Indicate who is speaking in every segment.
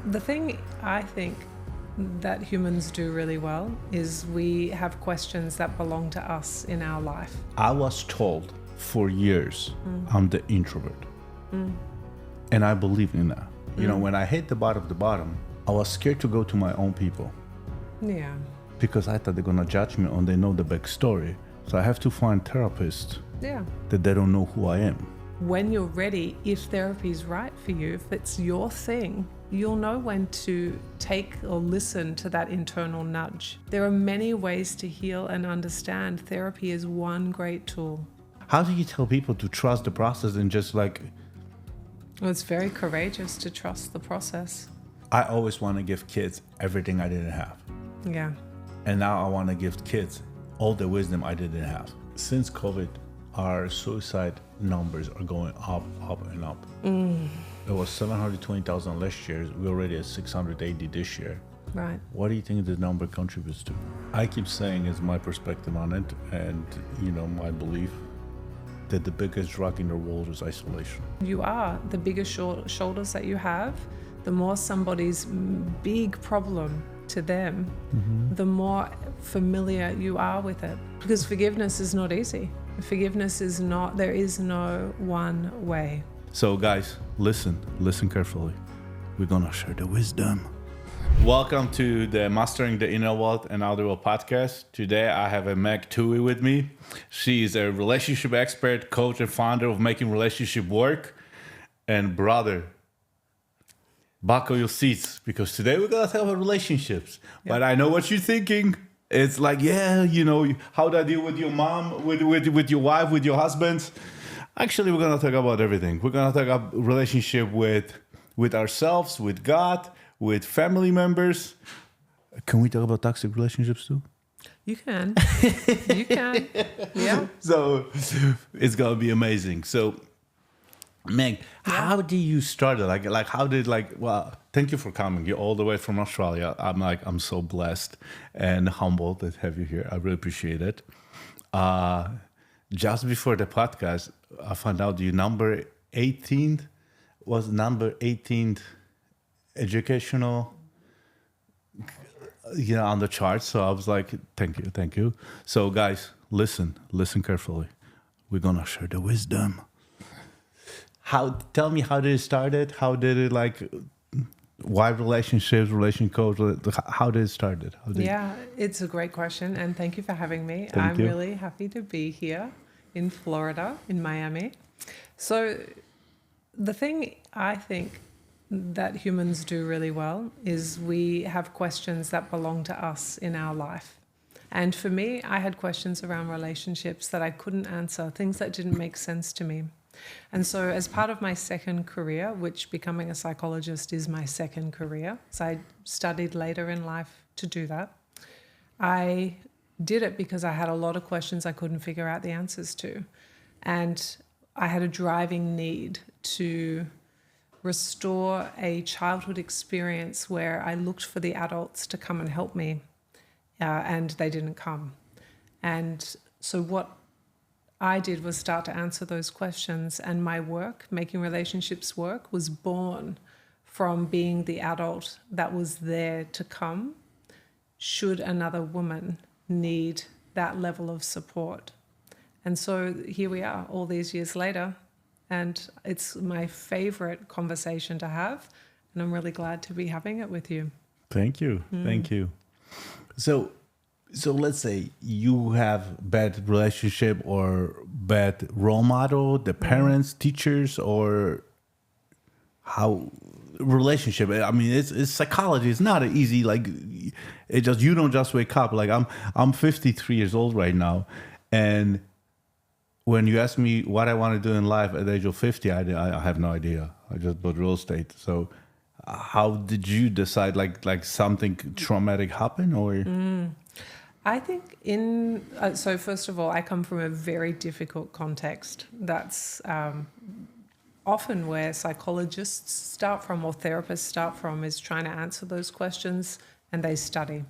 Speaker 1: The thing I think that humans do really well is we have questions that belong to us in our life.
Speaker 2: I was told for years I'm the introvert. And I believe in that. You know, when I hit the bottom, I was scared to go to my own people
Speaker 1: Yeah.
Speaker 2: because I thought they're gonna judge me and they know the backstory. So I have to find therapists
Speaker 1: Yeah.
Speaker 2: that they don't know who I am.
Speaker 1: When you're ready, if therapy is right for you, if it's your thing, you'll know when to take or listen to that internal nudge. There are many ways to heal and understand. Therapy is one great tool.
Speaker 2: How do you tell people to trust the process and just like,
Speaker 1: Well, it's very courageous to trust the process.
Speaker 2: I always want to give kids everything I didn't have.
Speaker 1: Yeah.
Speaker 2: And now I want to give kids all the wisdom I didn't have. Since COVID, our suicide numbers are going up and up. It was 720,000 last year. We're already at 680 this year.
Speaker 1: Right.
Speaker 2: What do you think the number contributes to? I keep saying it's my perspective on it and, you know, my belief that the biggest drug in the world is isolation.
Speaker 1: You are. The bigger shoulders that you have, the more somebody's big problem to them, the more familiar you are with it. Because forgiveness is not easy. Forgiveness is not, there is no one way.
Speaker 2: So guys, listen carefully. We're gonna share the wisdom. Welcome to the Mastering the Inner World and Outer World podcast. Today I have a Megan Tuohey with me. She is a relationship expert, coach, and founder of Making Relationship Work. And brother, buckle your seats because today we're gonna talk about relationships. But I know what you're thinking. It's like, yeah, you know, how do I deal with your mom, with your wife, with your husband? Actually, we're gonna talk about everything. We're gonna talk about relationship with ourselves, with God, with family members. Can we talk about toxic relationships too?
Speaker 1: You can. You can. Yeah.
Speaker 2: So it's gonna be amazing. So Meg, how did you start it? Like how did well, thank you for coming. You're all the way from Australia. I'm so blessed and humbled to have you here. I really appreciate it. Just before the podcast, I found out you number 18th was number 18th educational, you know, on the chart. So I was like, thank you. So guys, listen carefully. We're gonna share the wisdom. Tell me how did it started? How did it why relationships, relation coach? How did it started?
Speaker 1: It's a great question, and thank you for having me.
Speaker 2: Thank you.
Speaker 1: Really happy to be here in Florida, in Miami. So the thing I think that humans do really well is we have questions that belong to us in our life. And for me, I had questions around relationships that I couldn't answer, things that didn't make sense to me. And so as part of my second career, which becoming a psychologist is my second career, so I studied later in life to do that, I did it because I had a lot of questions I couldn't figure out the answers to. And I had a driving need to restore a childhood experience where I looked for the adults to come and help me, and they didn't come. And so what I did was start to answer those questions, and my work, Making Relationships Work, was born from being the adult that was there to come should another woman need that level of support. And so here we are all these years later, and it's my favorite conversation to have, and I'm really glad to be having it with you.
Speaker 2: Thank you. Thank you. So let's say you have bad relationship or bad role model, the parents, teachers, or how relationship. I mean, it's psychology. It's not an easy, you don't just wake up. Like I'm 53 years old right now. And when you ask me what I want to do in life at the age of 50, I have no idea. I just bought real estate. So how did you decide, like something traumatic happened or?
Speaker 1: I think so first of all, I come from a very difficult context. That's often where psychologists start from or therapists start from, is trying to answer those questions, and they study.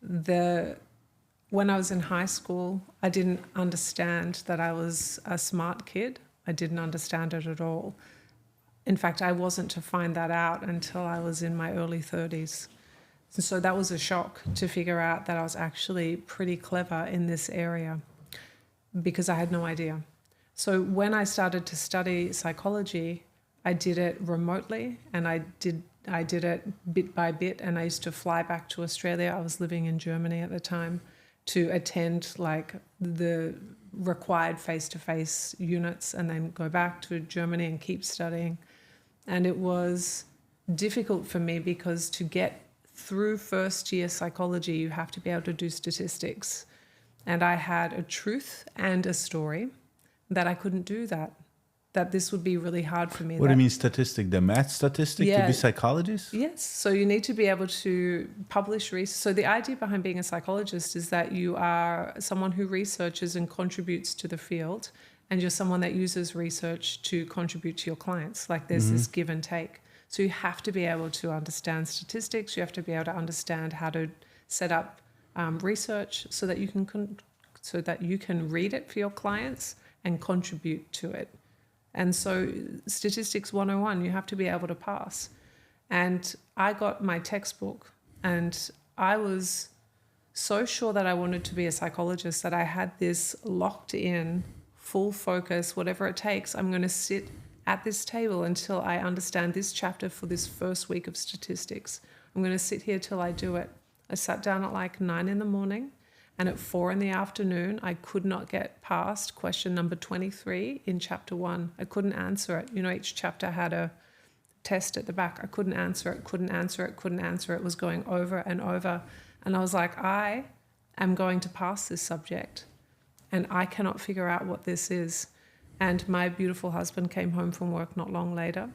Speaker 1: When I was in high school, I didn't understand that I was a smart kid. I didn't understand it at all. In fact, I wasn't to find that out until I was in my early 30s. So that was a shock to figure out that I was actually pretty clever in this area because I had no idea. So when I started to study psychology, I did it remotely, and I did it bit by bit, and I used to fly back to Australia. I was living in Germany at the time to attend like the required face-to-face units and then go back to Germany and keep studying. And it was difficult for me because to get through first year psychology, you have to be able to do statistics. And I had a truth and a story that I couldn't do that this would be really hard for me.
Speaker 2: What do you mean statistic? The math statistic to be psychologist?
Speaker 1: Yes. So you need to be able to publish research. So the idea behind being a psychologist is that you are someone who researches and contributes to the field, and you're someone that uses research to contribute to your clients. Like there's this give and take. So you have to be able to understand statistics. You have to be able to understand how to set up research so that you can read it for your clients and contribute to it. And so statistics 101, you have to be able to pass. And I got my textbook, and I was so sure that I wanted to be a psychologist that I had this locked in, full focus, whatever it takes. I'm going to sit at this table until I understand this chapter for this first week of statistics. I'm going to sit here till I do it. I sat down at like 9 in the morning, and at 4 in the afternoon, I could not get past question number 23 in chapter 1. I couldn't answer it. You know, each chapter had a test at the back. I couldn't answer it. It was going over and over. And I was like, I am going to pass this subject, and I cannot figure out what this is. And my beautiful husband came home from work not long later,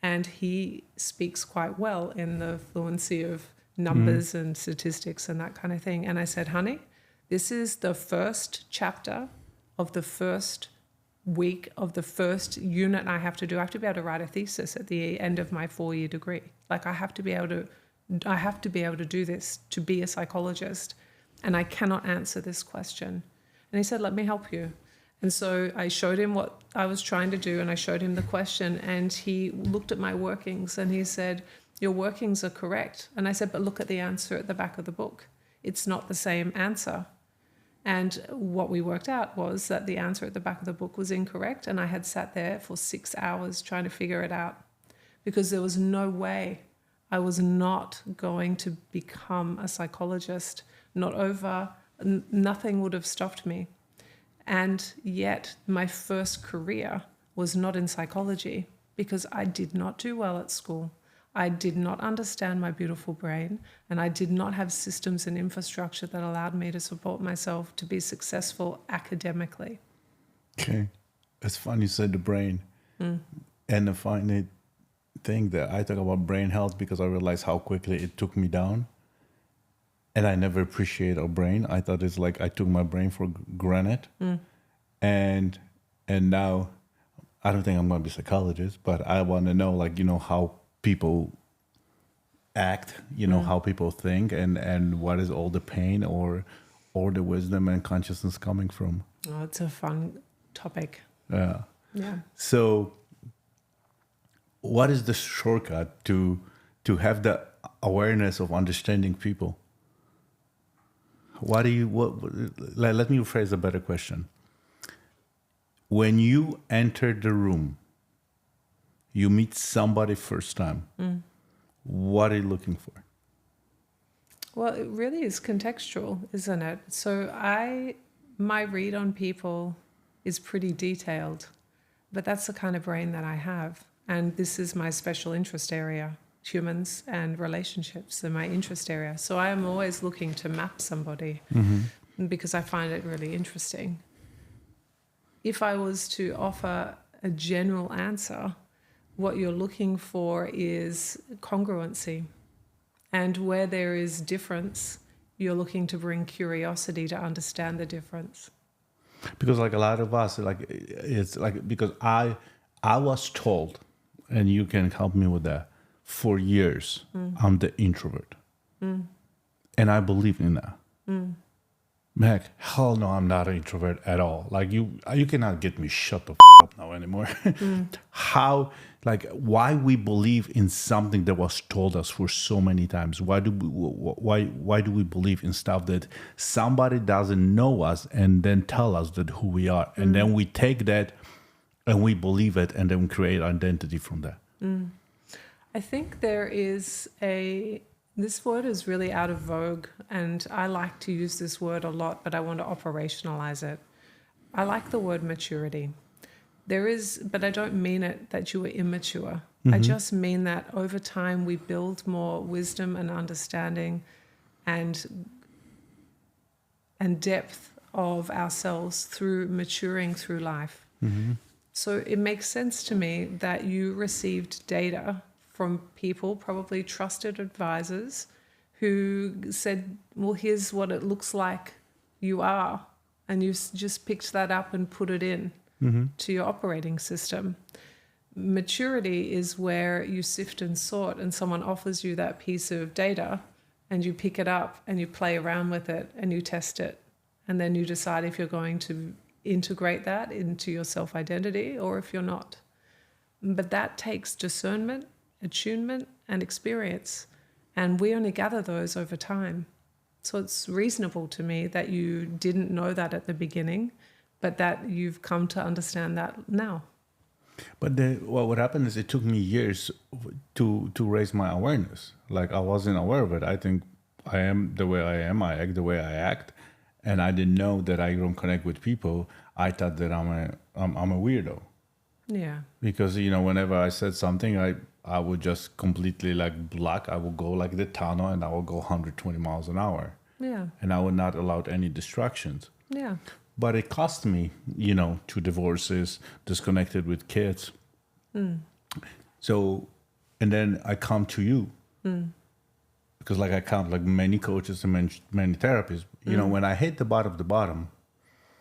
Speaker 1: and he speaks quite well in the fluency of numbers and statistics and that kind of thing. And I said, honey, this is the first chapter of the first week of the first unit I have to do. I have to be able to write a thesis at the end of my 4-year degree. Like I have to be able to do this to be a psychologist, and I cannot answer this question. And he said, let me help you. And so I showed him what I was trying to do, and I showed him the question, and he looked at my workings and he said, your workings are correct. And I said, but look at the answer at the back of the book. It's not the same answer. And what we worked out was that the answer at the back of the book was incorrect, and I had sat there for 6 hours trying to figure it out because there was no way I was not going to become a psychologist. Nothing would have stopped me. And yet my first career was not in psychology because I did not do well at school. I did not understand my beautiful brain, and I did not have systems and infrastructure that allowed me to support myself to be successful academically.
Speaker 2: Okay. It's fun you said the brain. And the funny thing that I talk about brain health because I realized how quickly it took me down. And I never appreciate our brain. I thought it's like I took my brain for granted. And now I don't think I'm going to be a psychologist, but I want to know, like, you know, how people act, you know, how people think, and what is all the pain or the wisdom and consciousness coming from.
Speaker 1: Oh, it's a fun topic.
Speaker 2: Yeah.
Speaker 1: Yeah.
Speaker 2: So what is the shortcut to have the awareness of understanding people? Let me rephrase a better question. When you enter the room, you meet somebody first time. What are you looking for?
Speaker 1: Well, it really is contextual, isn't it? So my read on people is pretty detailed, but that's the kind of brain that I have. And this is my special interest area. Humans and relationships are my interest area. So I am always looking to map somebody because I find it really interesting. If I was to offer a general answer, what you're looking for is congruency. And where there is difference, you're looking to bring curiosity to understand the difference.
Speaker 2: Because like a lot of us, like it's like, because I was told, and you can help me with that, for years, I'm the introvert. And I believe in that. Meg, hell no, I'm not an introvert at all. Like you cannot get me shut the up now anymore. How, like, why we believe in something that was told us for so many times? Why do we believe in stuff that somebody doesn't know us and then tell us that who we are, and then we take that and we believe it, and then we create identity from that?
Speaker 1: I think there is this word is really out of vogue, and I like to use this word a lot, but I want to operationalize it. I like the word maturity. But I don't mean it that you are immature. I just mean that over time we build more wisdom and understanding and depth of ourselves through maturing through life. So it makes sense to me that you received data from people, probably trusted advisors, who said, well, here's what it looks like you are. And you just picked that up and put it in to your operating system. Maturity is where you sift and sort, and someone offers you that piece of data and you pick it up and you play around with it and you test it. And then you decide if you're going to integrate that into your self-identity or if you're not. But that takes discernment, attunement, and experience. And we only gather those over time. So it's reasonable to me that you didn't know that at the beginning, but that you've come to understand that now.
Speaker 2: But what happened is it took me years to raise my awareness. Like, I wasn't aware of it. I think I am the way I am. I act the way I act. And I didn't know that I don't connect with people. I thought that I'm a weirdo.
Speaker 1: Yeah.
Speaker 2: Because, whenever I said something, I would just completely block. I would go like the tunnel and I would go 120 miles an hour.
Speaker 1: Yeah.
Speaker 2: And I would not allow any distractions.
Speaker 1: Yeah.
Speaker 2: But it cost me, 2 divorces, disconnected with kids. So, and then I come to you. Because I count many coaches and many therapists. When I hit the bottom,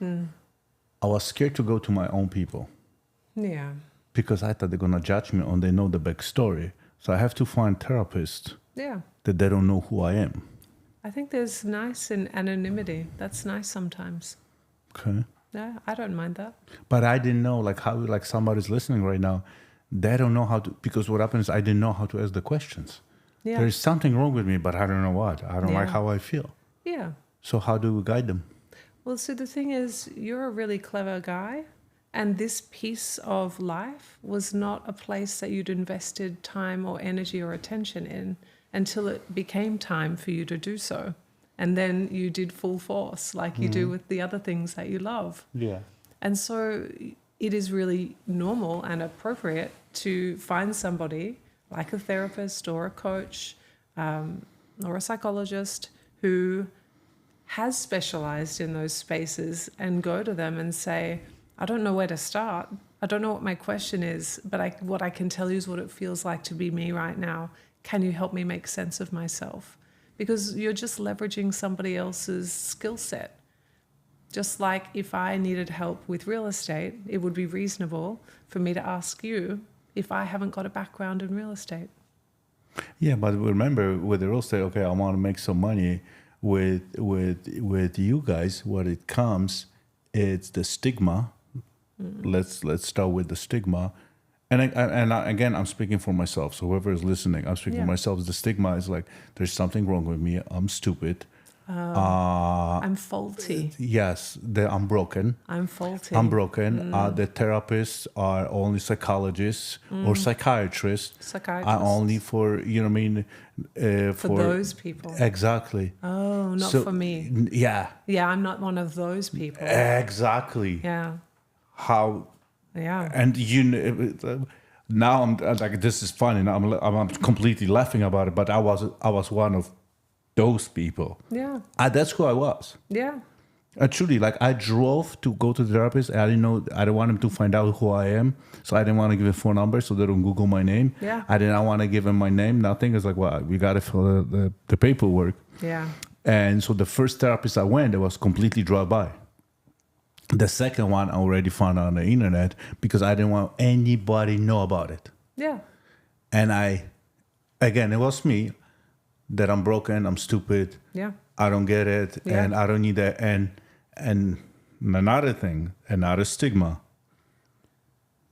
Speaker 2: I was scared to go to my own people.
Speaker 1: Yeah.
Speaker 2: Because I thought they're going to judge me and they know the backstory. So I have to find therapists that they don't know who I am.
Speaker 1: I think there's nice in anonymity. That's nice sometimes.
Speaker 2: Okay.
Speaker 1: Yeah, I don't mind that.
Speaker 2: But I didn't know how somebody's listening right now. They don't know how to, because what happens is I didn't know how to ask the questions.
Speaker 1: Yeah.
Speaker 2: There's something wrong with me, but I don't know what. I don't like how I feel.
Speaker 1: Yeah.
Speaker 2: So how do we guide them?
Speaker 1: Well, so the thing is, you're a really clever guy. And this piece of life was not a place that you'd invested time or energy or attention in until it became time for you to do so. And then you did full force like you do with the other things that you love.
Speaker 2: Yeah.
Speaker 1: And so it is really normal and appropriate to find somebody like a therapist or a coach or a psychologist who has specialized in those spaces and go to them and say, I don't know where to start. I don't know what my question is, but what I can tell you is what it feels like to be me right now. Can you help me make sense of myself? Because you're just leveraging somebody else's skill set. Just like if I needed help with real estate, it would be reasonable for me to ask you if I haven't got a background in real estate.
Speaker 2: Yeah, but remember with the real estate, okay, I want to make some money with you guys. What it comes, it's the stigma. Let's start with the stigma. And again, I'm speaking for myself. So whoever is listening, I'm speaking for myself. The stigma is there's something wrong with me. I'm stupid.
Speaker 1: I'm faulty.
Speaker 2: Yes, I'm broken.
Speaker 1: I'm faulty.
Speaker 2: I'm broken. The therapists are only psychologists or psychiatrists. Are only for,
Speaker 1: for those people.
Speaker 2: Exactly.
Speaker 1: Oh, not for me.
Speaker 2: Yeah.
Speaker 1: Yeah, I'm not one of those people.
Speaker 2: Exactly.
Speaker 1: Yeah.
Speaker 2: How...
Speaker 1: Yeah.
Speaker 2: And now I'm this is funny. Now I'm completely laughing about it. But I was one of those people.
Speaker 1: Yeah.
Speaker 2: That's who I was.
Speaker 1: Yeah.
Speaker 2: Truly, I drove to go to the therapist. I didn't know. I didn't want him to find out who I am, so I didn't want to give him phone number so they don't Google my name.
Speaker 1: Yeah.
Speaker 2: I didn't want to give him my name. Nothing. It's well, we got to fill the paperwork.
Speaker 1: Yeah.
Speaker 2: And so the first therapist I went, it was completely drive-by. The second one I already found on the internet because I didn't want anybody know about it.
Speaker 1: Yeah.
Speaker 2: And again, it was me. that I'm broken, I'm stupid,
Speaker 1: Yeah.
Speaker 2: I don't get it,
Speaker 1: Yeah.
Speaker 2: and I don't need that. And another thing, another stigma,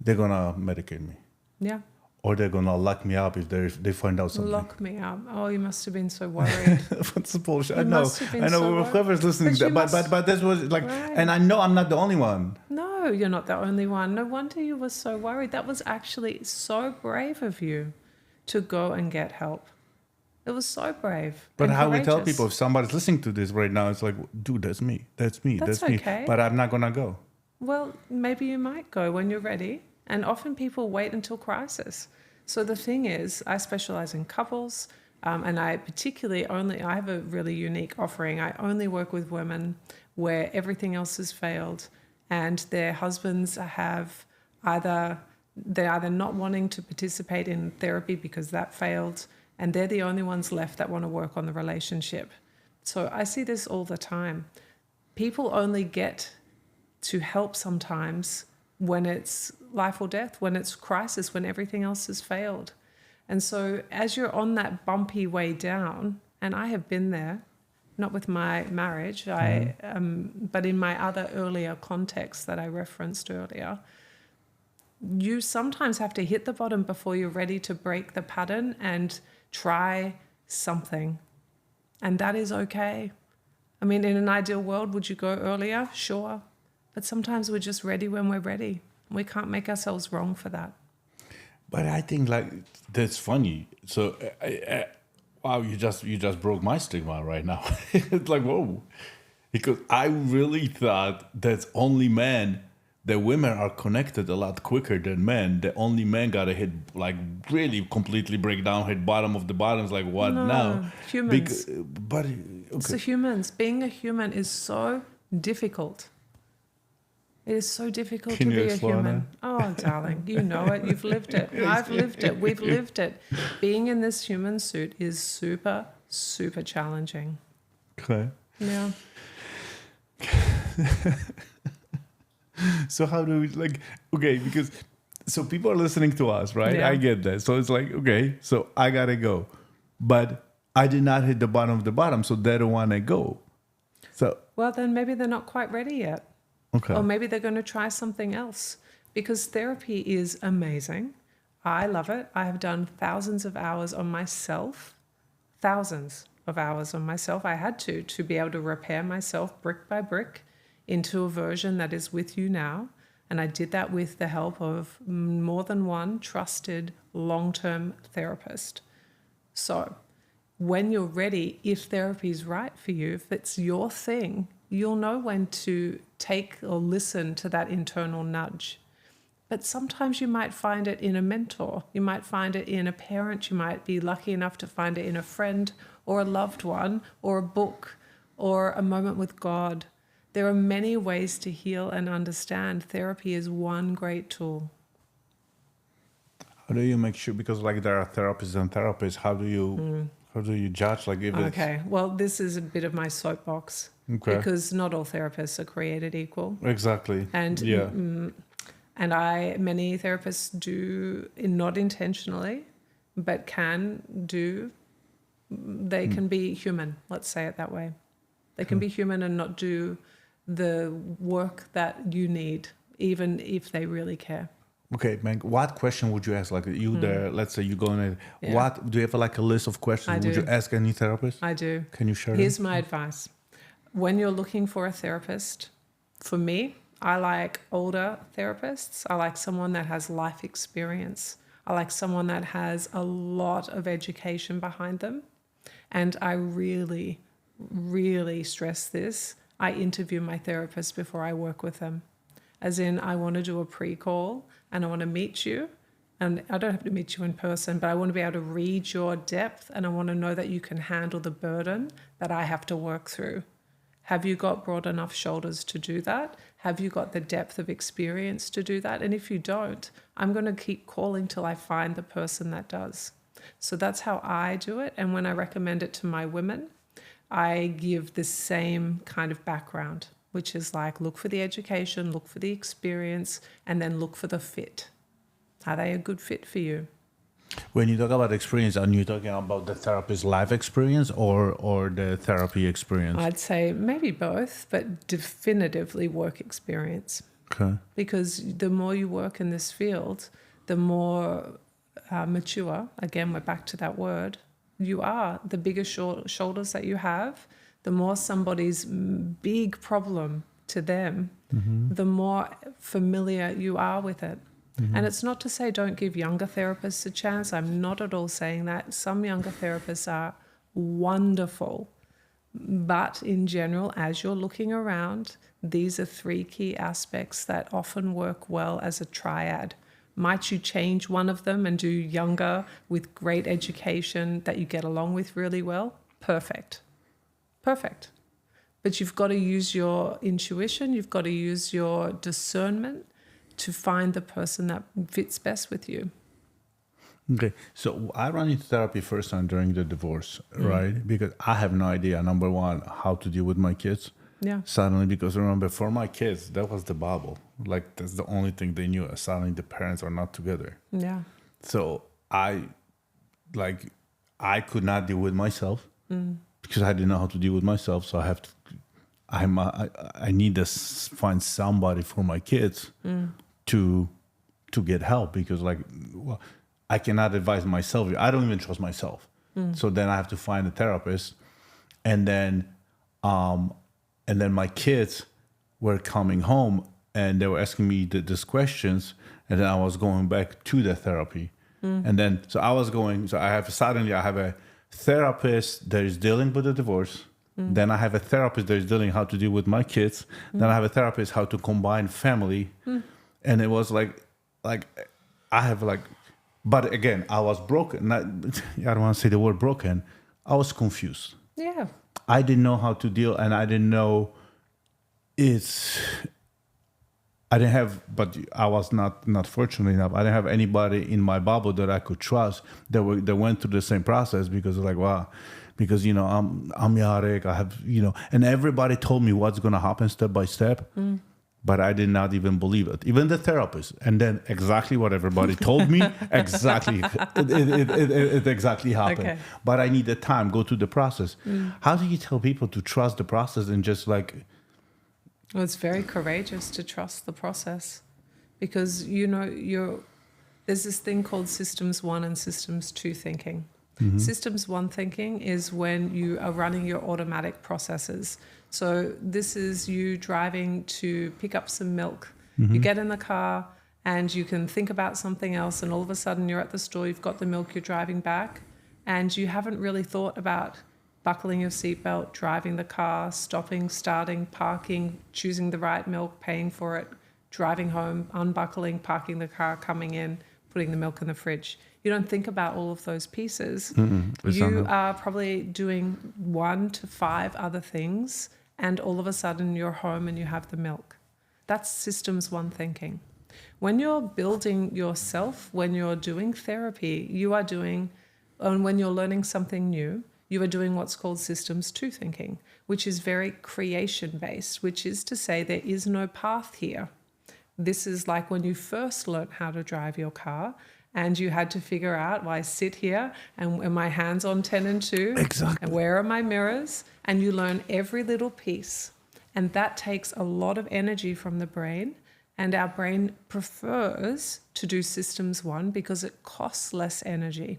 Speaker 2: they're gonna medicate me,
Speaker 1: Yeah.
Speaker 2: or they're gonna lock me up if they find out something.
Speaker 1: Lock me up. Oh, you must have been so worried.
Speaker 2: What's the bullshit?
Speaker 1: You
Speaker 2: I know,
Speaker 1: must have been
Speaker 2: I know.
Speaker 1: so
Speaker 2: Whoever's listening,
Speaker 1: But you
Speaker 2: but this was like,
Speaker 1: Right.
Speaker 2: and I know I'm not the only one.
Speaker 1: No, you're not the only one. No wonder you were so worried. That was actually so brave of you to go and get help. It was so brave.
Speaker 2: But
Speaker 1: and
Speaker 2: how we tell
Speaker 1: courageous.
Speaker 2: people, if somebody's listening to this right now, it's like, dude, that's me, that's me,
Speaker 1: That's
Speaker 2: that's me.
Speaker 1: okay.
Speaker 2: But I'm not gonna go.
Speaker 1: Well, maybe you might go when you're ready. And often people wait until crisis. So the thing is, I specialize in couples, and I have a really unique offering. I only work with women where everything else has failed, and their husbands they're either not wanting to participate in therapy because that failed, and they're the only ones left that want to work on the relationship. So I see this all the time. People only get to help sometimes when it's life or death, when it's crisis, when everything else has failed. And so as you're on that bumpy way down, and I have been there, not with my marriage, but in my other earlier contexts that I referenced earlier, you sometimes have to hit the bottom before you're ready to break the pattern and try something. And that is okay. I mean, in an ideal world, would you go earlier? Sure. But sometimes we're just ready when we're ready. We can't make ourselves wrong for that.
Speaker 2: But I think like that's funny. So wow, you just broke my stigma right now. It's like, whoa, because I really thought that's only men. That women are connected a lot quicker than men. The only men gotta hit like really completely break down, hit bottom of the bottoms. Like what
Speaker 1: No,
Speaker 2: now?
Speaker 1: humans.
Speaker 2: But okay.
Speaker 1: It's the humans. Being a human is so difficult. It is so difficult
Speaker 2: Can
Speaker 1: to
Speaker 2: you
Speaker 1: be a
Speaker 2: explain
Speaker 1: human. Oh, darling, you know it. You've lived it. I've lived it. We've lived it. Being in this human suit is super, super challenging.
Speaker 2: Okay.
Speaker 1: Yeah.
Speaker 2: So how do we because so people are listening to us, right?
Speaker 1: Yeah.
Speaker 2: I get that. So it's like, okay, so I gotta go. But I did not hit the bottom of the bottom, so they don't wanna go. So
Speaker 1: Well, then maybe they're not quite ready yet.
Speaker 2: okay.
Speaker 1: Or maybe they're going to try something else, because therapy is amazing. I love it. I have done thousands of hours on myself. I had to be able to repair myself brick by brick into a version that is with you now. And I did that with the help of more than one trusted long-term therapist. So when you're ready, if therapy is right for you, if it's your thing, you'll know when to take or listen to that internal nudge. But sometimes you might find it in a mentor. You might find it in a parent. You might be lucky enough to find it in a friend or a loved one or a book or a moment with God. There are many ways to heal and understand. Therapy is one great tool.
Speaker 2: How do you make sure, because like there are therapists and therapists, how do you judge like if
Speaker 1: Okay, well, this is a bit of my soapbox.
Speaker 2: Okay.
Speaker 1: Because not all therapists are created equal.
Speaker 2: Exactly.
Speaker 1: And
Speaker 2: yeah.
Speaker 1: Many therapists do, not intentionally, but they can be human, let's say it that way. They can be human and not do the work that you need, even if they really care.
Speaker 2: Okay, Meg, what question would you ask? Like you there, let's say you go in,
Speaker 1: Yeah.
Speaker 2: what, do you have like a list of questions?
Speaker 1: I
Speaker 2: Would
Speaker 1: do.
Speaker 2: you ask any therapist?
Speaker 1: I do.
Speaker 2: Can you share
Speaker 1: Here's
Speaker 2: them?
Speaker 1: my advice. When you're looking for a therapist, for me, I like older therapists. I like someone that has life experience. I like someone that has a lot of education behind them. And I really, really stress this. I interview my therapist before I work with them. As in, I want to do a pre-call and I want to meet you. And I don't have to meet you in person, but I want to be able to read your depth and I want to know that you can handle the burden that I have to work through. Have you got broad enough shoulders to do that? Have you got the depth of experience to do that? And if you don't, I'm going to keep calling till I find the person that does. So that's how I do it. And when I recommend it to my women, I give the same kind of background, which is like, look for the education, look for the experience, and then look for the fit. Are they a good fit for you?
Speaker 2: When you talk about experience, are you talking about the therapist's life experience or the therapy experience?
Speaker 1: I'd say maybe both, but definitively work experience.
Speaker 2: Okay.
Speaker 1: Because the more you work in this field, the more mature, again, we're back to that word, you are. The bigger shoulders that you have, the more somebody's big problem to them, the more familiar you are with it. And it's not to say don't give younger therapists a chance. I'm not at all saying that. Some younger therapists are wonderful. But in general, as you're looking around, these are 3 key aspects that often work well as a triad. Might you change one of them and do younger with great education that you get along with really well? Perfect. Perfect. But you've got to use your intuition. You've got to use your discernment to find the person that fits best with you.
Speaker 2: Okay, so I ran into therapy first time during the divorce, right? Because I have no idea, number one, how to deal with my kids.
Speaker 1: Yeah.
Speaker 2: Suddenly, because remember, for my kids, that was the Bible. Like, that's the only thing they knew. Suddenly, the parents are not together.
Speaker 1: Yeah.
Speaker 2: So I could not deal with myself because I didn't know how to deal with myself. So I need to find somebody for my kids to get help, because I cannot advise myself. I don't even trust myself. So then I have to find a therapist, and then my kids were coming home and they were asking me these questions, and then I was going back to the therapy, and then so I have a therapist that is dealing with the divorce. Then I have a therapist that is dealing how to deal with my kids. Then I have a therapist how to combine family. And it was like I have but again, I was broken. I don't want to say the word broken. I was confused.
Speaker 1: Yeah.
Speaker 2: I didn't know how to deal, and I didn't know but I was not fortunate enough. I didn't have anybody in my bubble that I could trust that went through the same process, because wow. Because, I'm Jarek, I have, and everybody told me what's going to happen step by step, but I did not even believe it. Even the therapist. And then exactly what everybody told me, it exactly happened.
Speaker 1: Okay.
Speaker 2: But I needed time, go through the process. How do you tell people to trust the process and just
Speaker 1: Well, it's very courageous to trust the process, because, there's this thing called systems 1 and systems 2 thinking. Systems 1 thinking is when you are running your automatic processes. So this is you driving to pick up some milk. You get in the car and you can think about something else, and all of a sudden you're at the store, you've got the milk, you're driving back, and you haven't really thought about buckling your seatbelt, driving the car, stopping, starting, parking, choosing the right milk, paying for it, driving home, unbuckling, parking the car, coming in, putting the milk in the fridge. You don't think about all of those pieces. You are probably doing 1 to 5 other things, and all of a sudden you're home and you have the milk. That's systems 1 thinking. When you're building yourself, when you're doing therapy, and when you're learning something new, you are doing what's called systems 2 thinking, which is very creation-based, which is to say there is no path here. This is like when you first learned how to drive your car, and you had to figure out, well, I sit here and are my hands on 10 and 2?
Speaker 2: Exactly.
Speaker 1: And where are my mirrors? And you learn every little piece. And that takes a lot of energy from the brain. And our brain prefers to do systems 1 because it costs less energy.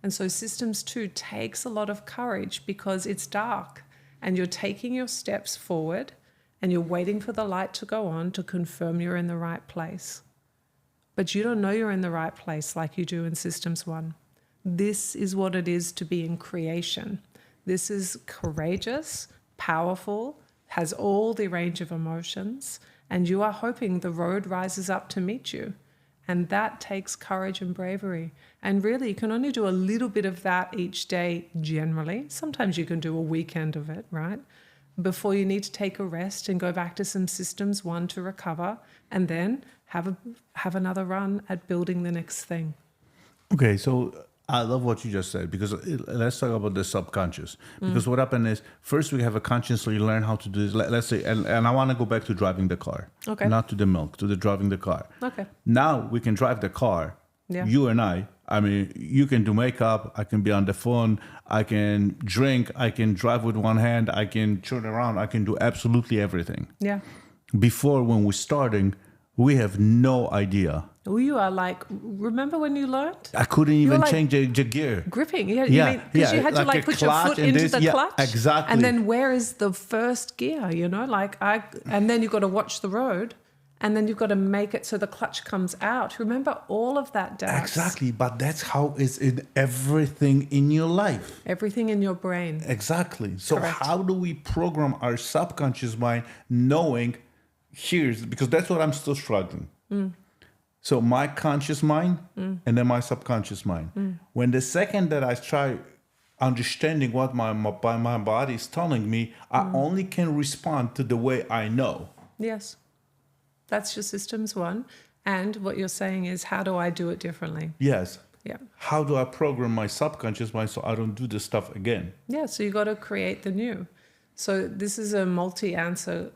Speaker 1: And so systems 2 takes a lot of courage because it's dark and you're taking your steps forward and you're waiting for the light to go on to confirm you're in the right place. But you don't know you're in the right place like you do in systems 1. This is what it is to be in creation. This is courageous, powerful, has all the range of emotions, and you are hoping the road rises up to meet you. And that takes courage and bravery. And really, you can only do a little bit of that each day generally. Sometimes you can do a weekend of it, right? Before you need to take a rest and go back to some systems 1 to recover, and then have another run at building the next thing.
Speaker 2: Okay, so I love what you just said, because let's talk about the subconscious. Because what happened is, first we have a conscious, so you learn how to do this. Let's say, and I want to go back to driving the car. Okay. Not to the milk, to the driving the car.
Speaker 1: Okay.
Speaker 2: Now we can drive the car.
Speaker 1: Yeah.
Speaker 2: You and I I mean, you can do makeup, I can be on the phone, I can drink, I can drive with one hand, I can turn around, I can do absolutely everything.
Speaker 1: Yeah.
Speaker 2: Before, when we're starting, we have no idea.
Speaker 1: You are like, remember when you learned?
Speaker 2: I couldn't even
Speaker 1: like
Speaker 2: change the gear.
Speaker 1: Gripping. Yeah.
Speaker 2: Yeah,
Speaker 1: You had to
Speaker 2: like a
Speaker 1: put your foot
Speaker 2: clutch and
Speaker 1: into
Speaker 2: this.
Speaker 1: the
Speaker 2: Yeah,
Speaker 1: clutch.
Speaker 2: exactly.
Speaker 1: And then where is the first gear, and then you've got to watch the road. And then you've got to make it so the clutch comes out. Remember all of that, Dax.
Speaker 2: Exactly, but that's how it's in everything in your life.
Speaker 1: Everything in your brain.
Speaker 2: Exactly. So
Speaker 1: Correct.
Speaker 2: how do we program our subconscious mind knowing because that's what I'm still struggling. So my conscious mind and then my subconscious mind. When the second that I try understanding what my body is telling me, I only can respond to the way I know.
Speaker 1: Yes. That's your systems one. And what you're saying is, how do I do it differently?
Speaker 2: Yes.
Speaker 1: Yeah.
Speaker 2: How do I program my subconscious mind so I don't do this stuff again?
Speaker 1: Yeah, so you got to create the new. So this is a multi-answer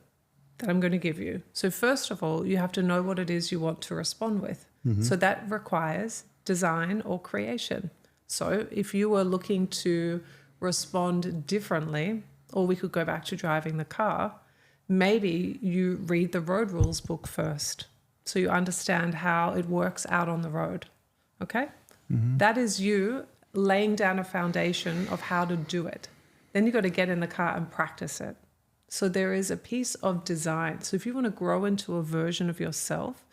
Speaker 1: that I'm going to give you. So first of all, you have to know what it is you want to respond with. So that requires design or creation. So if you were looking to respond differently, or we could go back to driving the car, maybe you read the road rules book first, so you understand how it works out on the road. Okay? That is you laying down a foundation of how to do it. Then you got to get in the car and practice it. So there is a piece of design. So if you want to grow into a version of yourself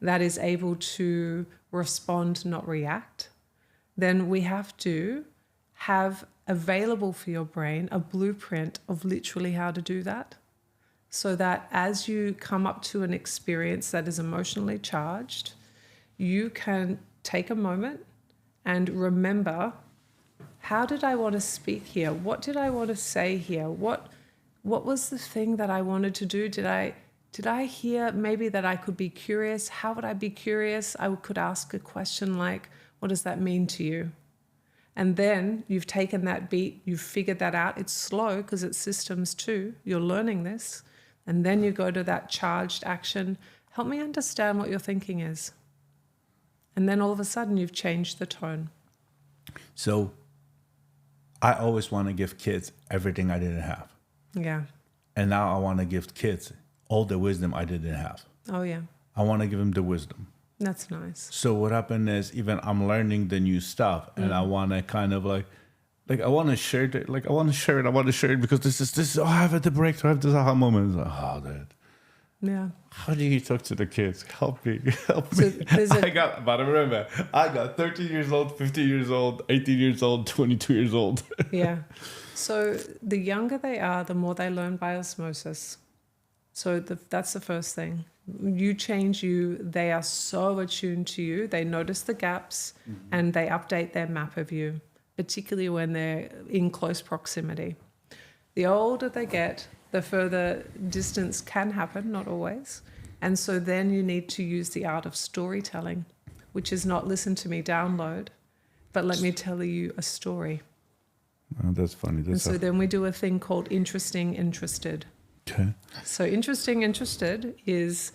Speaker 1: that is able to respond, not react, then we have to have available for your brain a blueprint of literally how to do that. So that as you come up to an experience that is emotionally charged, you can take a moment and remember, how did I want to speak here? What did I want to say here? What was the thing that I wanted to do? Did I hear maybe that I could be curious? How would I be curious? I could ask a question like, what does that mean to you? And then you've taken that beat, you've figured that out. It's slow because it's systems too. You're learning this. And then you go to that charged action. Help me understand what your thinking is. And then all of a sudden you've changed the tone.
Speaker 2: So I always want to give kids everything I didn't have.
Speaker 1: Yeah.
Speaker 2: And now I want to give kids all the wisdom I didn't have.
Speaker 1: Oh, yeah.
Speaker 2: I want to give them the wisdom.
Speaker 1: That's nice.
Speaker 2: So what happened is, even I'm learning the new stuff and I want to kind of like I want to share it. I want to share it because this is, I have at the breakthrough. I have this aha moment. It's like, oh, Dad.
Speaker 1: Yeah.
Speaker 2: How do you talk to the kids? Help me.
Speaker 1: So
Speaker 2: But remember, I got 13 years old, 15 years old, 18 years old, 22 years old.
Speaker 1: Yeah. So the younger they are, the more they learn by osmosis. So that's the first thing. You change you, they are so attuned to you. They notice the gaps and they update their map of you, particularly when they're in close proximity. The older they get, the further distance can happen, not always. And so then you need to use the art of storytelling, which is not listen to me download, but let me tell you a story.
Speaker 2: Oh, that's funny.
Speaker 1: And so then we do a thing called interesting interested.
Speaker 2: Okay.
Speaker 1: So interesting interested is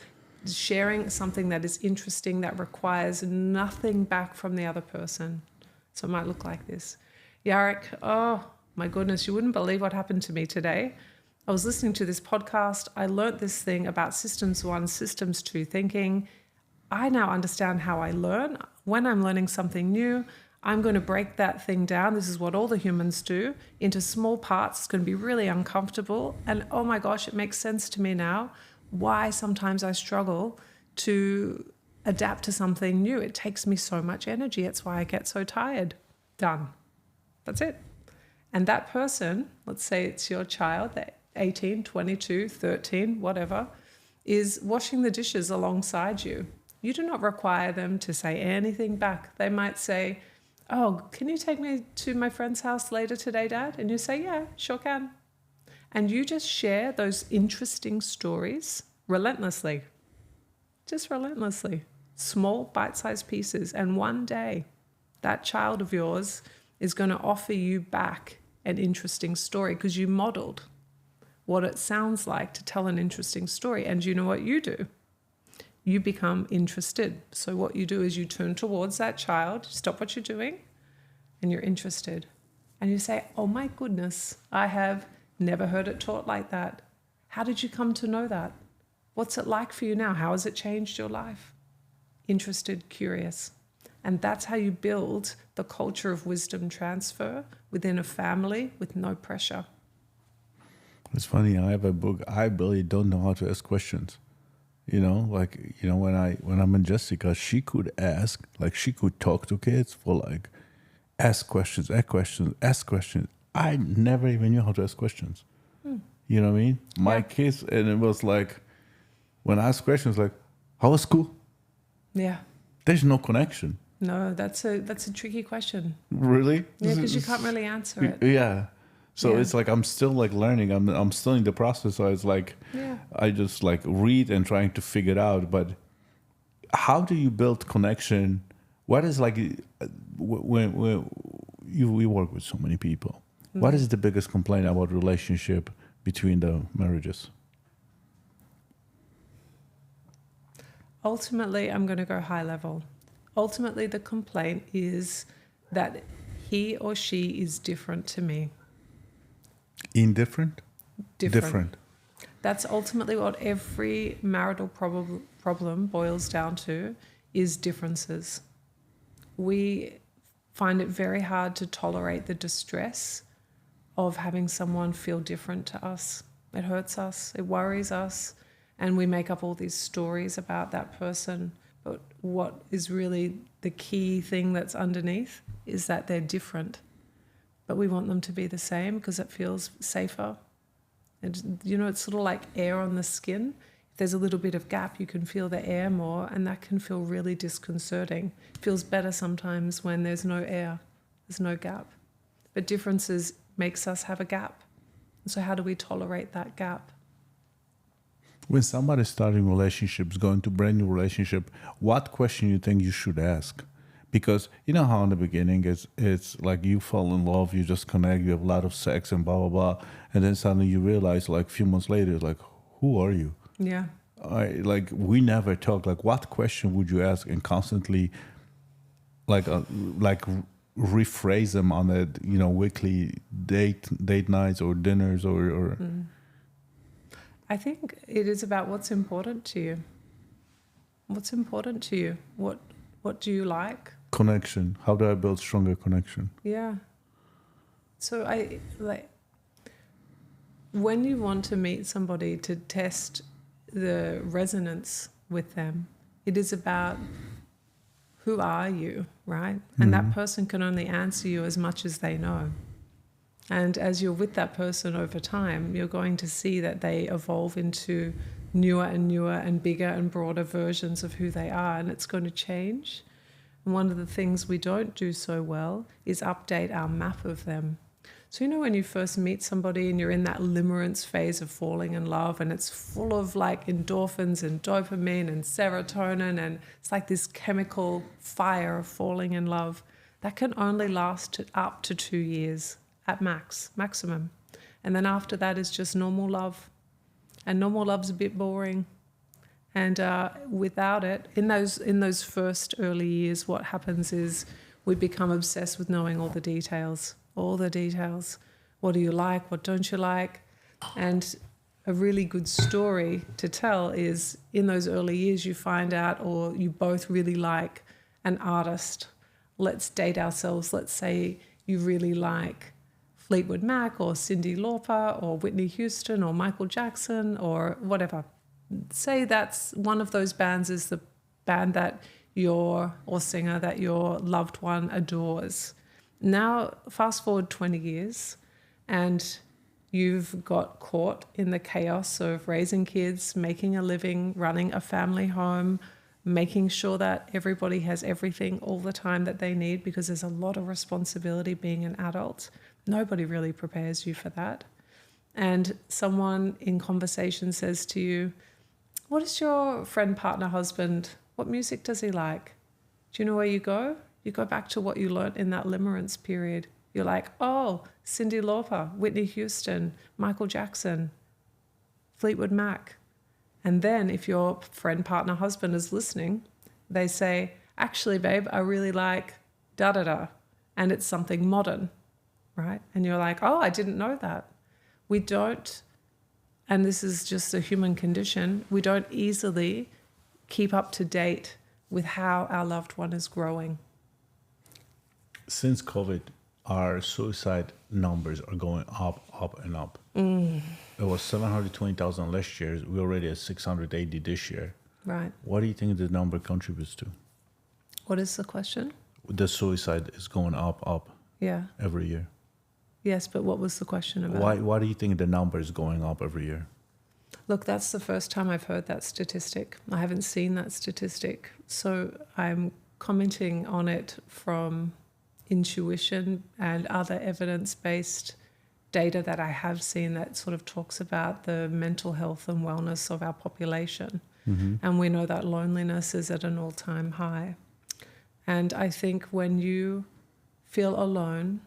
Speaker 1: sharing something that is interesting that requires nothing back from the other person. So it might look like this. Jarek, oh my goodness, you wouldn't believe what happened to me today. I was listening to this podcast. I learned this thing about systems 1, systems 2 thinking. I now understand how I learn. When I'm learning something new, I'm going to break that thing down. This is what all the humans do, into small parts. It's going to be really uncomfortable. And oh my gosh, it makes sense to me now why sometimes I struggle to adapt to something new. It takes me so much energy. It's why I get so tired. Done. That's it. And that person, let's say it's your child, they're 18, 22, 13, whatever, is washing the dishes alongside you. You do not require them to say anything back. They might say, oh, can you take me to my friend's house later today, Dad? And you say, yeah, sure can. And you just share those interesting stories relentlessly. Just relentlessly. Small bite-sized pieces. And one day, that child of yours is going to offer you back an interesting story because you modeled what it sounds like to tell an interesting story. And you know what you do? you become interested. So what you do is you turn towards that child, stop what you're doing, and you're interested. And you say, oh my goodness, I have never heard it taught like that. How did you come to know that? What's it like for you now? How has it changed your life? Interested, curious. And that's how you build the culture of wisdom transfer within a family with no pressure.
Speaker 2: It's funny, I have a book. I really don't know how to ask questions. You know, like, you know, when I'm in Jessica, she could ask, like she could talk to kids for like, ask questions. I never even knew how to ask questions. You know what I mean? My kids, and it was like, when I ask questions, like, how was school?
Speaker 1: Yeah.
Speaker 2: There's no connection.
Speaker 1: No, that's a tricky question.
Speaker 2: Really?
Speaker 1: Yeah, because you can't really answer it.
Speaker 2: Yeah. So
Speaker 1: Yeah.
Speaker 2: it's like I'm still like learning. I'm still in the process. So it's like I just like read and trying to figure it out. But how do you build connection? What is like when you work with so many people? What is the biggest complaint about relationship between the marriages?
Speaker 1: Ultimately, I'm going to go high level. Ultimately, the complaint is that he or she is different to me.
Speaker 2: Indifferent? Different.
Speaker 1: That's ultimately what every marital problem boils down to, is differences. We find it very hard to tolerate the distress of having someone feel different to us. It hurts us, it worries us, and we make up all these stories about that person. But what is really the key thing that's underneath is that they're different. But we want them to be the same because it feels safer. And, you know, it's sort of like air on the skin. If there's a little bit of gap, you can feel the air more, and that can feel really disconcerting. It feels better sometimes when there's no air, there's no gap. But differences makes us have a gap. So how do we tolerate that gap?
Speaker 2: When somebody's starting relationships, going to brand new relationship, what question you think you should ask? Because you know how in the beginning it's like you fall in love, you just connect, you have a lot of sex and blah, blah, blah. And then suddenly you realize like a few months later, it's like, who are you?
Speaker 1: Yeah.
Speaker 2: Like we never talk. Like what question would you ask and constantly like rephrase them on a, you know, weekly date nights or dinners or
Speaker 1: I think it is about what's important to you. What's important to you? What do you like?
Speaker 2: connection. How do I build stronger connection?
Speaker 1: Yeah. So I like when you want to meet somebody to test the resonance with them, it is about who are you, right? And that person can only answer you as much as they know. And as you're with that person over time, you're going to see that they evolve into newer and bigger and broader versions of who they are, and it's going to change. And one of the things we don't do so well is update our map of them. So, you know, when you first meet somebody and you're in that limerence phase of falling in love, and it's full of like endorphins and dopamine and serotonin, and it's like this chemical fire of falling in love, that can only last up to 2 years at maximum. And then after that is just normal love. And normal love's a bit boring. And without it, in those first early years, what happens is we become obsessed with knowing all the details. What do you like? What don't you like? And a really good story to tell is in those early years you find out, or you both really like an artist. Let's date ourselves. Let's say you really like Fleetwood Mac or Cyndi Lauper or Whitney Houston or Michael Jackson or whatever. Say that's one of those bands is the band that or singer that your loved one adores. Now, fast forward 20 years and you've got caught in the chaos of raising kids, making a living, running a family home, making sure that everybody has everything all the time that they need, because there's a lot of responsibility being an adult. Nobody really prepares you for that. And someone in conversation says to you, what is your friend, partner, husband, what music does he like? Do you know where you go? You go back to what you learnt in that limerence period. You're like, oh, Cyndi Lauper, Whitney Houston, Michael Jackson, Fleetwood Mac. And then if your friend, partner, husband is listening, they say, actually, babe, I really like da-da-da. And it's something modern, right? And you're like, oh, I didn't know that. We don't, and this is just a human condition, we don't easily keep up to date with how our loved one is growing.
Speaker 2: Since COVID, our suicide numbers are going up, and up. It was 720,000 last year. We're already at 680 this year.
Speaker 1: Right.
Speaker 2: What do you think the number contributes to?
Speaker 1: What is the question?
Speaker 2: The suicide is going up
Speaker 1: Yeah.
Speaker 2: every year.
Speaker 1: Yes, but what was the question about?
Speaker 2: Why do you think the number is going up every year?
Speaker 1: Look, that's the first time I've heard that statistic. I haven't seen that statistic. So I'm commenting on it from intuition and other evidence-based data that I have seen that sort of talks about the mental health and wellness of our population. And we know that loneliness is at an all-time high. And I think when you feel alone,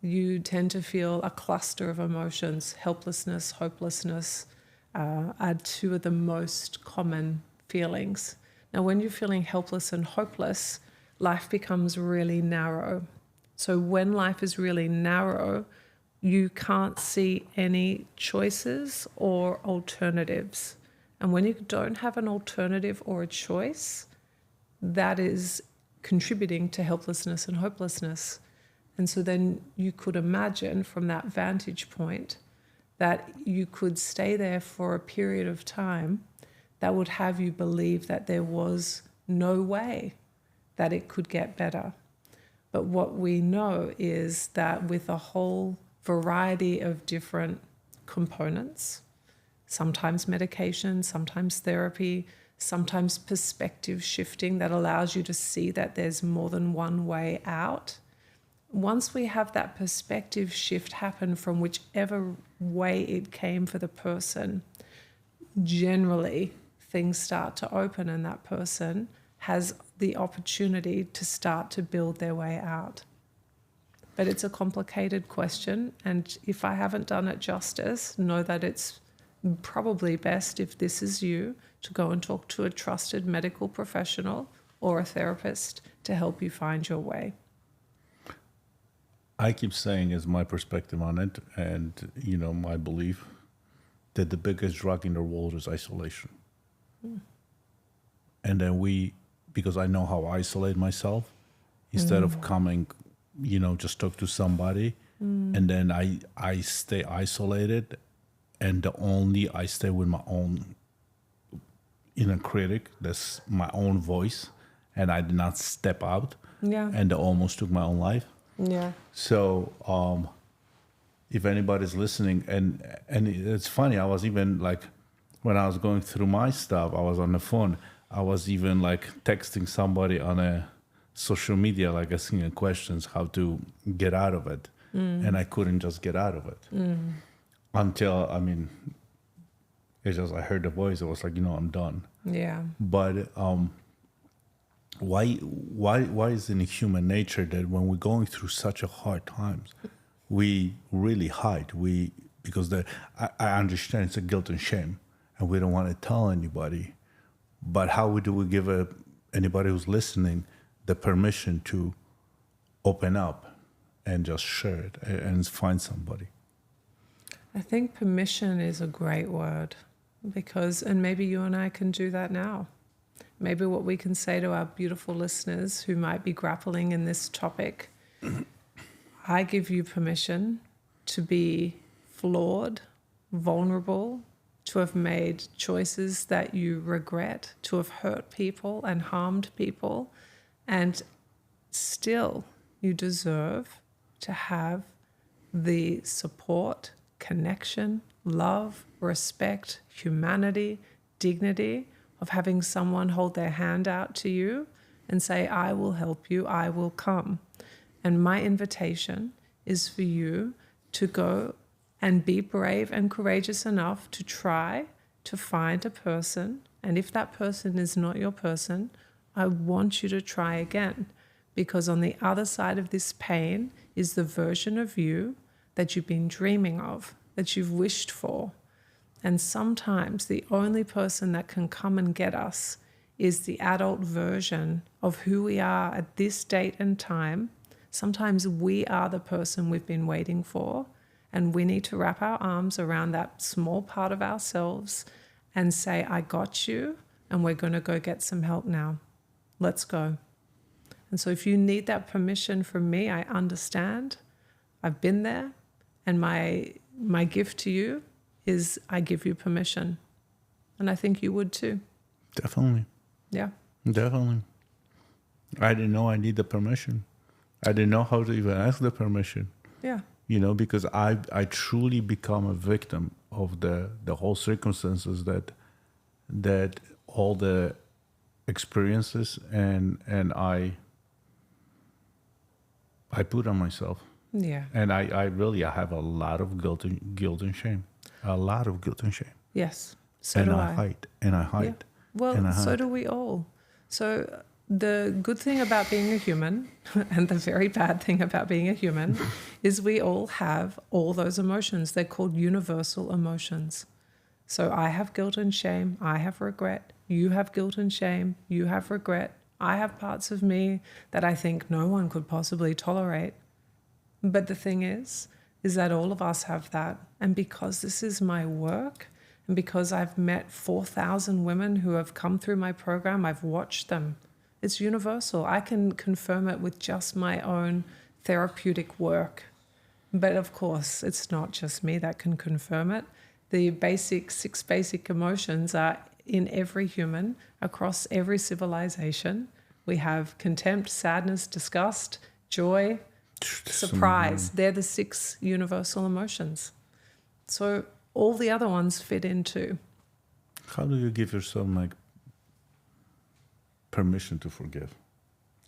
Speaker 1: you tend to feel a cluster of emotions. Helplessness, hopelessness are two of the most common feelings. Now, when you're feeling helpless and hopeless, life becomes really narrow. So when life is really narrow, you can't see any choices or alternatives. And when you don't have an alternative or a choice, that is contributing to helplessness and hopelessness. And so then you could imagine from that vantage point that you could stay there for a period of time that would have you believe that there was no way that it could get better. But what we know is that with a whole variety of different components, sometimes medication, sometimes therapy, sometimes perspective shifting that allows you to see that there's more than one way out. Once we have that perspective shift happen from whichever way it came for the person, generally things start to open and that person has the opportunity to start to build their way out. But it's a complicated question, and if I haven't done it justice, know that it's probably best, if this is you, to go and talk to a trusted medical professional or a therapist to help you find your way.
Speaker 2: I keep saying, as my perspective on it, and my belief, that the biggest drug in the world is isolation. And then because I know how I isolate myself, instead of coming, just talk to somebody, and then I stay isolated, and I stay with my own inner critic, that's my own voice, and I did not step out, and I almost took my own life.
Speaker 1: Yeah.
Speaker 2: So if anybody's listening, and it's funny, I was even like, when I was going through my stuff, I was on the phone, I was even like texting somebody on a social media, like asking questions how to get out of it. And I couldn't just get out of it until, it's just, I heard the voice, it was like, I'm done.
Speaker 1: Yeah.
Speaker 2: But why is it in human nature that when we're going through such a hard times, we really hide? Because I understand it's a guilt and shame, and we don't want to tell anybody. But how do we give anybody who's listening the permission to open up and just share it and find somebody?
Speaker 1: I think permission is a great word, and maybe you and I can do that now. Maybe what we can say to our beautiful listeners who might be grappling in this topic, I give you permission to be flawed, vulnerable, to have made choices that you regret, to have hurt people and harmed people, and still you deserve to have the support, connection, love, respect, humanity, dignity of having someone hold their hand out to you and say, I will help you, I will come. And my invitation is for you to go and be brave and courageous enough to try to find a person. And if that person is not your person, I want you to try again, because on the other side of this pain is the version of you that you've been dreaming of, that you've wished for. And sometimes the only person that can come and get us is the adult version of who we are at this date and time. Sometimes we are the person we've been waiting for, and we need to wrap our arms around that small part of ourselves and say, I got you, and we're going to go get some help now. Let's go. And so if you need that permission from me, I understand. I've been there, and my gift to you is I give you permission. And I think you would too.
Speaker 2: Definitely.
Speaker 1: Yeah.
Speaker 2: Definitely. I didn't know I need the permission. I didn't know how to even ask the permission.
Speaker 1: Yeah.
Speaker 2: You know, because I truly become a victim of the whole circumstances that all the experiences and I put on myself.
Speaker 1: Yeah.
Speaker 2: And I really have a lot of guilt and shame. A lot of guilt and shame.
Speaker 1: Yes. So
Speaker 2: and
Speaker 1: do
Speaker 2: I
Speaker 1: I.
Speaker 2: hide. And I hide.
Speaker 1: Yeah. Well,
Speaker 2: and I
Speaker 1: so
Speaker 2: hide.
Speaker 1: do we all. So the good thing about being a human and the very bad thing about being a human is we all have all those emotions. They're called universal emotions. So I have guilt and shame. I have regret. You have guilt and shame. You have regret. I have parts of me that I think no one could possibly tolerate. But the thing is that all of us have that. And because this is my work, and because I've met 4,000 women who have come through my program, I've watched them. It's universal. I can confirm it with just my own therapeutic work. But of course, it's not just me that can confirm it. The six basic emotions are in every human, across every civilization. We have contempt, sadness, disgust, joy, surprise. They're the 6 universal emotions. So all the other ones fit in too.
Speaker 2: How do you give yourself permission to forgive?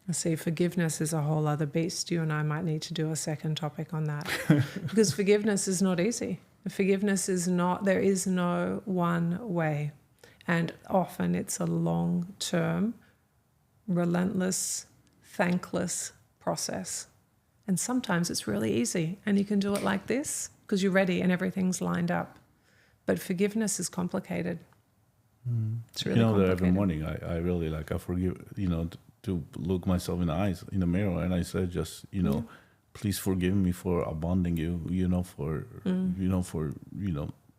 Speaker 1: I see, forgiveness is a whole other beast. You and I might need to do a second topic on that. Because forgiveness is not easy. Forgiveness is not, there is no one way. And often it's a long-term, relentless, thankless process. And sometimes it's really easy and you can do it like this because you're ready and everything's lined up. But forgiveness is complicated. It's really complicated.
Speaker 2: That every morning I really I forgive, to look myself in the eyes, in the mirror, and I said, just, please forgive me for abandoning you,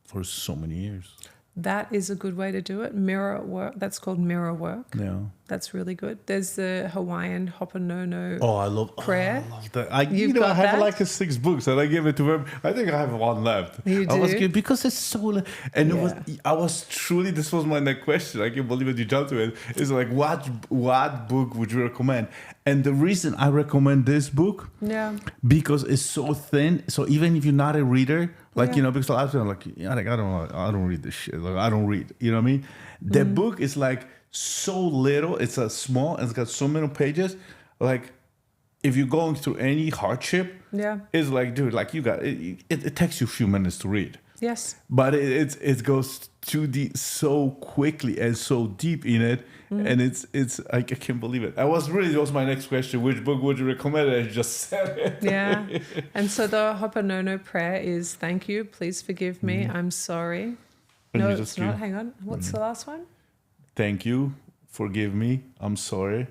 Speaker 2: for so many years.
Speaker 1: That is a good way to do it. Mirror work. That's called mirror work.
Speaker 2: Yeah.
Speaker 1: That's really good. There's the Hawaiian Ho'oponopono prayer.
Speaker 2: I love that. I have 6 books and I give it to him. I think I have 1 left.
Speaker 1: You do?
Speaker 2: I was good because it's so... And this was my next question. I can't believe it, you jumped to it. It's like, what book would you recommend? And the reason I recommend this book, because it's so thin. So even if you're not a reader, because a lot of people are I don't read this shit. I don't read. You know what I mean? The book is so little. It's small and it's got so many pages. If you're going through any hardship, it's dude, you got it. It takes you a few minutes to read.
Speaker 1: Yes.
Speaker 2: But it goes too deep, so quickly and so deep in it. And it's I can't believe it. That was my next question. Which book would you recommend? And I just said it.
Speaker 1: Yeah. And so the Ho'oponopono prayer is, thank you, please forgive me, I'm sorry.
Speaker 2: And
Speaker 1: no, it's not. Hang on. What's the last one?
Speaker 2: Thank you, forgive me, I'm sorry.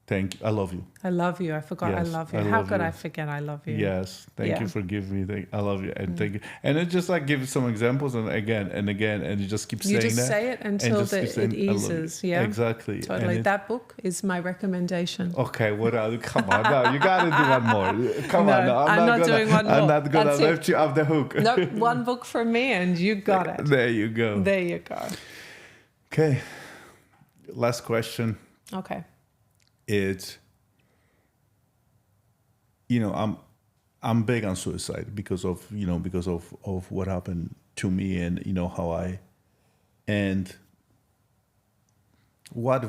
Speaker 2: Thank you. I love you.
Speaker 1: I love you. I forgot.
Speaker 2: Yes,
Speaker 1: I love you.
Speaker 2: I
Speaker 1: How
Speaker 2: love
Speaker 1: could
Speaker 2: you.
Speaker 1: I forget I love you?
Speaker 2: Yes. Thank you. Forgive me. I love you. And thank you. And it just give some examples and again and again. And you just keep saying that.
Speaker 1: You just say it until it eases. Yeah.
Speaker 2: Exactly.
Speaker 1: Totally. That book is my recommendation.
Speaker 2: Okay. What else? Come on. No, you got to do one more. Come on. No,
Speaker 1: I'm not doing one more.
Speaker 2: I'm not going to
Speaker 1: That's
Speaker 2: lift you off the hook.
Speaker 1: Nope. One book from me and you got it.
Speaker 2: There you go.
Speaker 1: There you go.
Speaker 2: Okay. Last question.
Speaker 1: Okay.
Speaker 2: It's... I'm big on suicide because of what happened to me and how what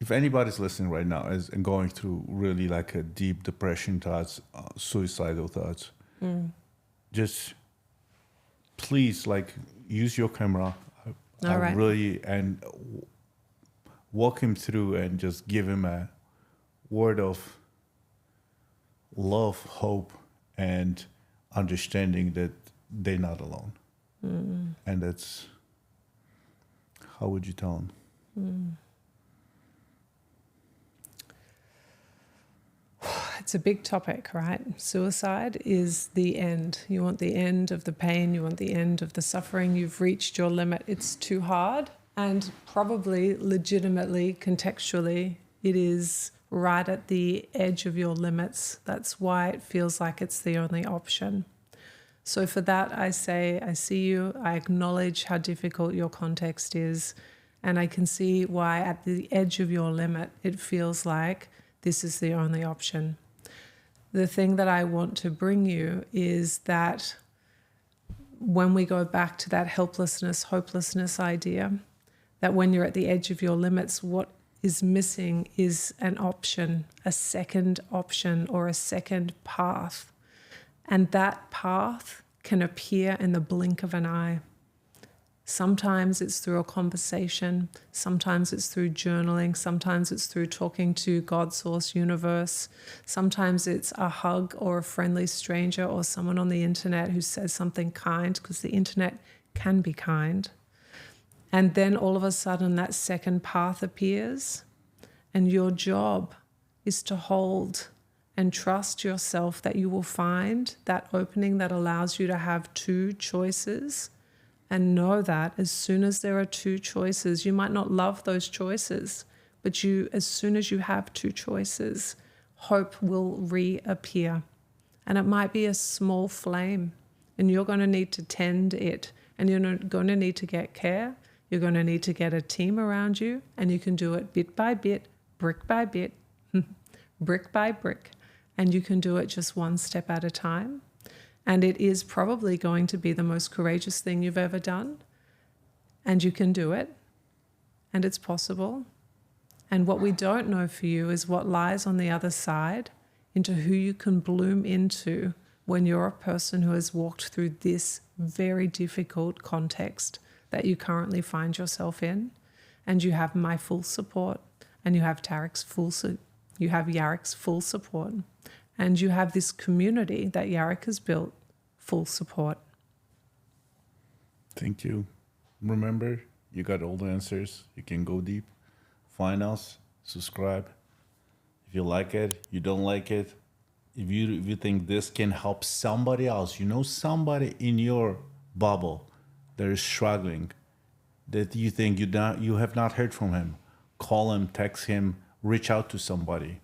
Speaker 2: if anybody's listening right now and going through really a deep depression thoughts, suicidal thoughts, just please use your camera.
Speaker 1: All right.
Speaker 2: Really and walk him through and just give him a word of love, hope, and understanding that they're not alone. And that's, how would you tell them?
Speaker 1: It's a big topic, right? Suicide is the end. You want the end of the pain. You want the end of the suffering. You've reached your limit. It's too hard. And probably legitimately, contextually, it is right at the edge of your limits. That's why it feels like it's the only option. So for that, I say, I see you. I acknowledge how difficult your context is. And I can see why at the edge of your limit, it feels like this is the only option. The thing that I want to bring you is that when we go back to that helplessness, hopelessness idea, that when you're at the edge of your limits, what is missing is an option, a second option or a second path. And that path can appear in the blink of an eye. Sometimes it's through a conversation, sometimes it's through journaling, sometimes it's through talking to God, source, universe, sometimes it's a hug or a friendly stranger or someone on the internet who says something kind, because the internet can be kind. And then all of a sudden that second path appears, and your job is to hold and trust yourself that you will find that opening that allows you to have two choices. And know that as soon as there are two choices, you might not love those choices, but as soon as you have two choices, hope will reappear. And it might be a small flame, and you're going to need to tend it, and you're going to need to get care. You're going to need to get a team around you, and you can do it bit by bit, brick by bit, brick by brick, and you can do it just one step at a time. And it is probably going to be the most courageous thing you've ever done. And you can do it. And it's possible. And what we don't know for you is what lies on the other side, into who you can bloom into when you're a person who has walked through this very difficult context that you currently find yourself in. And you have my full support. And you have Yarek's full support. And you have this community that Jarek has built, full support.
Speaker 2: Thank you. Remember, you got all the answers. You can go deep. Find us, subscribe. If you like it, you don't like it. If you think this can help somebody else, you know somebody in your bubble that is struggling, that you think you have not heard from him, call him, text him, reach out to somebody.